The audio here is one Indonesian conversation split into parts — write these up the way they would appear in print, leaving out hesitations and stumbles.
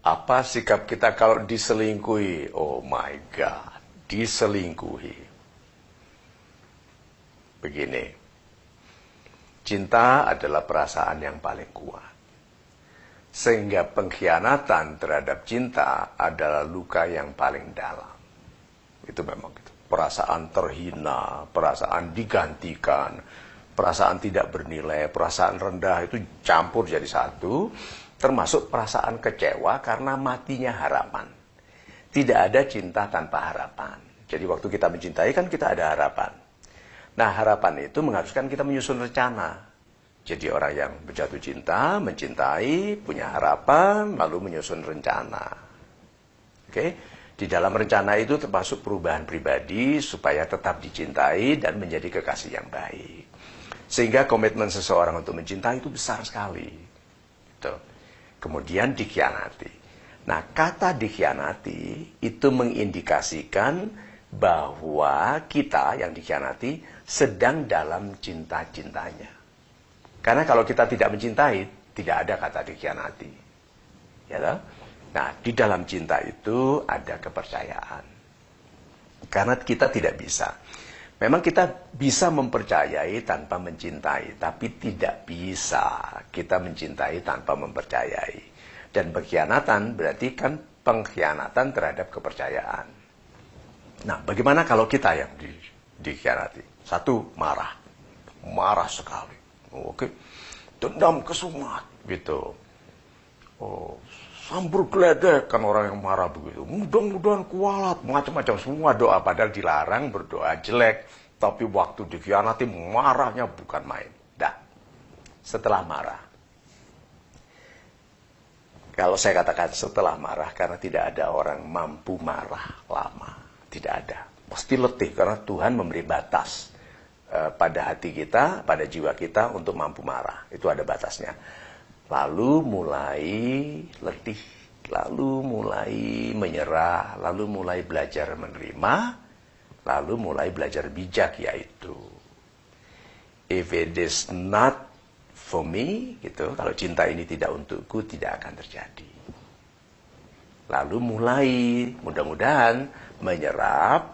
Apa sikap kita kalau diselingkuhi? Oh my God, diselingkuhi. Begini, cinta adalah perasaan yang paling kuat. Sehingga pengkhianatan terhadap cinta adalah luka yang paling dalam. Itu memang gitu. Perasaan terhina, perasaan digantikan, perasaan tidak bernilai, perasaan rendah itu campur jadi satu, termasuk perasaan kecewa karena matinya harapan. Tidak ada cinta tanpa harapan. Jadi waktu kita mencintai kan kita ada harapan. Nah, harapan itu mengharuskan kita menyusun rencana. Jadi orang yang berjatuh cinta, mencintai, punya harapan, lalu menyusun rencana. Oke? Di dalam rencana itu termasuk perubahan pribadi supaya tetap dicintai dan menjadi kekasih yang baik. Sehingga komitmen seseorang untuk mencintai itu besar sekali. Gitu. Kemudian dikhianati. Nah, kata dikhianati itu mengindikasikan bahwa kita yang dikhianati sedang dalam cinta-cintanya. Karena kalau kita tidak mencintai, tidak ada kata dikhianati. Ya toh? Nah, di dalam cinta itu ada kepercayaan. Karena kita tidak bisa. Memang kita bisa mempercayai tanpa mencintai, tapi tidak bisa kita mencintai tanpa mempercayai. Dan pengkhianatan berarti kan pengkhianatan terhadap kepercayaan. Nah, bagaimana kalau kita yang dikhianati? Satu, marah. Marah sekali. Oke. Dendam kesumat gitu. Oh, sambur geledek kan orang yang marah begitu. Mudah-mudahan kualat, macam-macam semua doa padahal dilarang berdoa jelek, tapi waktu dikhianati marahnya bukan main. Dah. Setelah marah. Kalau saya katakan setelah marah karena tidak ada orang mampu marah lama, tidak ada. Pasti letih karena Tuhan memberi batas pada hati kita, pada jiwa kita untuk mampu marah. Itu ada batasnya. Lalu mulai letih, lalu mulai menyerah, lalu mulai belajar menerima, lalu mulai belajar bijak, yaitu if it is not for me, gitu, kalau cinta ini tidak untukku, tidak akan terjadi. Lalu mulai mudah-mudahan menyerap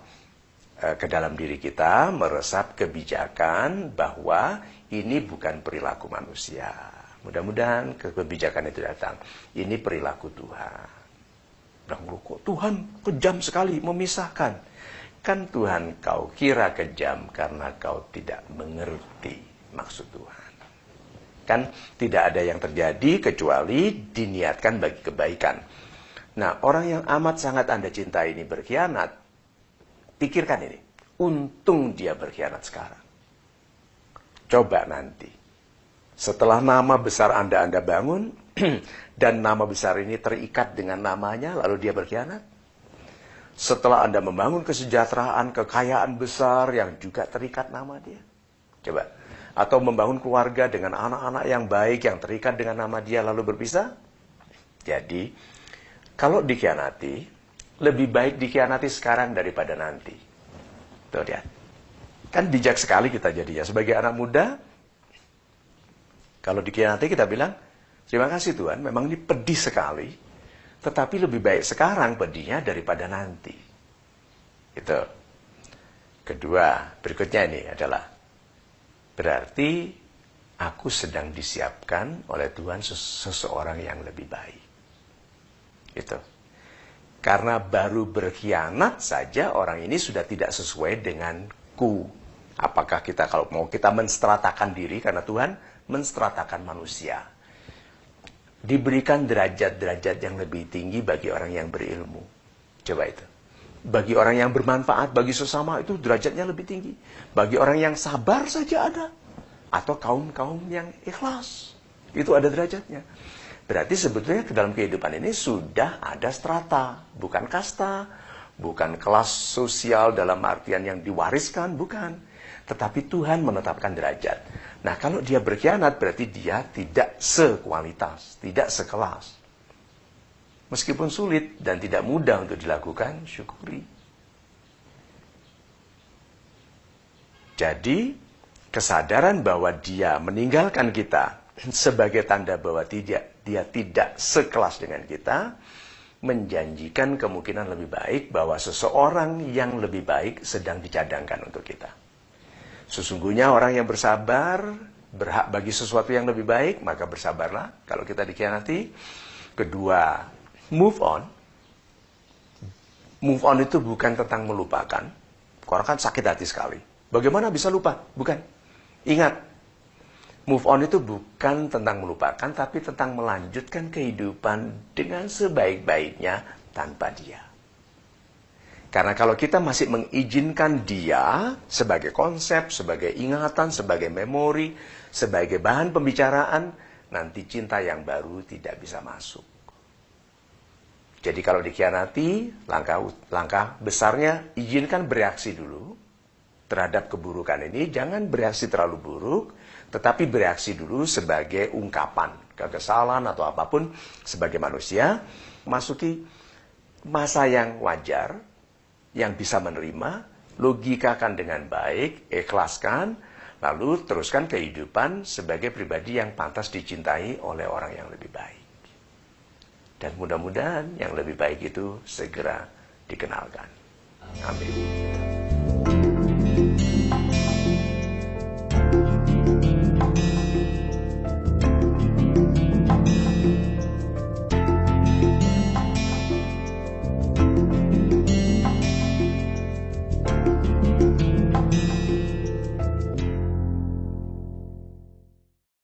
ke dalam diri kita, meresap kebijakan bahwa ini bukan perilaku manusia. Mudah-mudahan kebijakan itu datang. Ini perilaku Tuhan. Bilang, kok Tuhan kejam sekali memisahkan. Kan Tuhan kau kira kejam karena kau tidak mengerti maksud Tuhan. Kan tidak ada yang terjadi kecuali diniatkan bagi kebaikan. Nah, orang yang amat sangat Anda cintai ini berkhianat, pikirkan ini. Untung dia berkhianat sekarang. Coba nanti. Setelah nama besar Anda bangun, dan nama besar ini terikat dengan namanya, lalu dia berkhianat. Setelah Anda membangun kesejahteraan, kekayaan besar yang juga terikat nama dia. Coba. Atau membangun keluarga dengan anak-anak yang baik, yang terikat dengan nama dia, lalu berpisah. Jadi, kalau dikhianati, lebih baik dikhianati sekarang daripada nanti. Tuh lihat. Kan bijak sekali kita jadinya. Sebagai anak muda, kalau dikhianati kita bilang, terima kasih Tuhan, memang ini pedih sekali. Tetapi lebih baik sekarang pedihnya daripada nanti. Itu. Kedua, berikutnya ini adalah, berarti aku sedang disiapkan oleh Tuhan seseorang yang lebih baik. Itu. Karena baru berkhianat saja orang ini sudah tidak sesuai denganku. Apakah kita kalau mau kita menstratakan diri, karena Tuhan menstratakan manusia. Diberikan derajat-derajat yang lebih tinggi bagi orang yang berilmu. Coba itu. Bagi orang yang bermanfaat, bagi sesama itu derajatnya lebih tinggi. Bagi orang yang sabar saja ada. Atau kaum-kaum yang ikhlas. Itu ada derajatnya. Berarti sebetulnya ke dalam kehidupan ini sudah ada strata, bukan kasta, bukan kelas sosial dalam artian yang diwariskan, bukan. Tetapi Tuhan menetapkan derajat. Nah, kalau dia berkhianat berarti dia tidak sekualitas, tidak sekelas. Meskipun sulit dan tidak mudah untuk dilakukan, syukuri. Jadi, kesadaran bahwa dia meninggalkan kita sebagai tanda bahwa dia dia tidak sekelas dengan kita, menjanjikan kemungkinan lebih baik bahwa seseorang yang lebih baik sedang dicadangkan untuk kita. Sesungguhnya orang yang bersabar berhak bagi sesuatu yang lebih baik, maka bersabarlah kalau kita dikhianati. Kedua, move on. Move on itu bukan tentang melupakan. Orang kan sakit hati sekali. Bagaimana bisa lupa? Bukan. Ingat, move on itu bukan tentang melupakan, tapi tentang melanjutkan kehidupan dengan sebaik-baiknya tanpa dia. Karena kalau kita masih mengizinkan dia sebagai konsep, sebagai ingatan, sebagai memori, sebagai bahan pembicaraan, nanti cinta yang baru tidak bisa masuk. Jadi kalau dikhianati, langkah besarnya izinkan bereaksi dulu terhadap keburukan ini. Jangan bereaksi terlalu buruk, tetapi bereaksi dulu sebagai ungkapan kekesalan atau apapun sebagai manusia. Masuki masa yang wajar, yang bisa menerima, logikakan dengan baik, ikhlaskan, lalu teruskan kehidupan sebagai pribadi yang pantas dicintai oleh orang yang lebih baik. Dan mudah-mudahan yang lebih baik itu segera dikenalkan. Amin.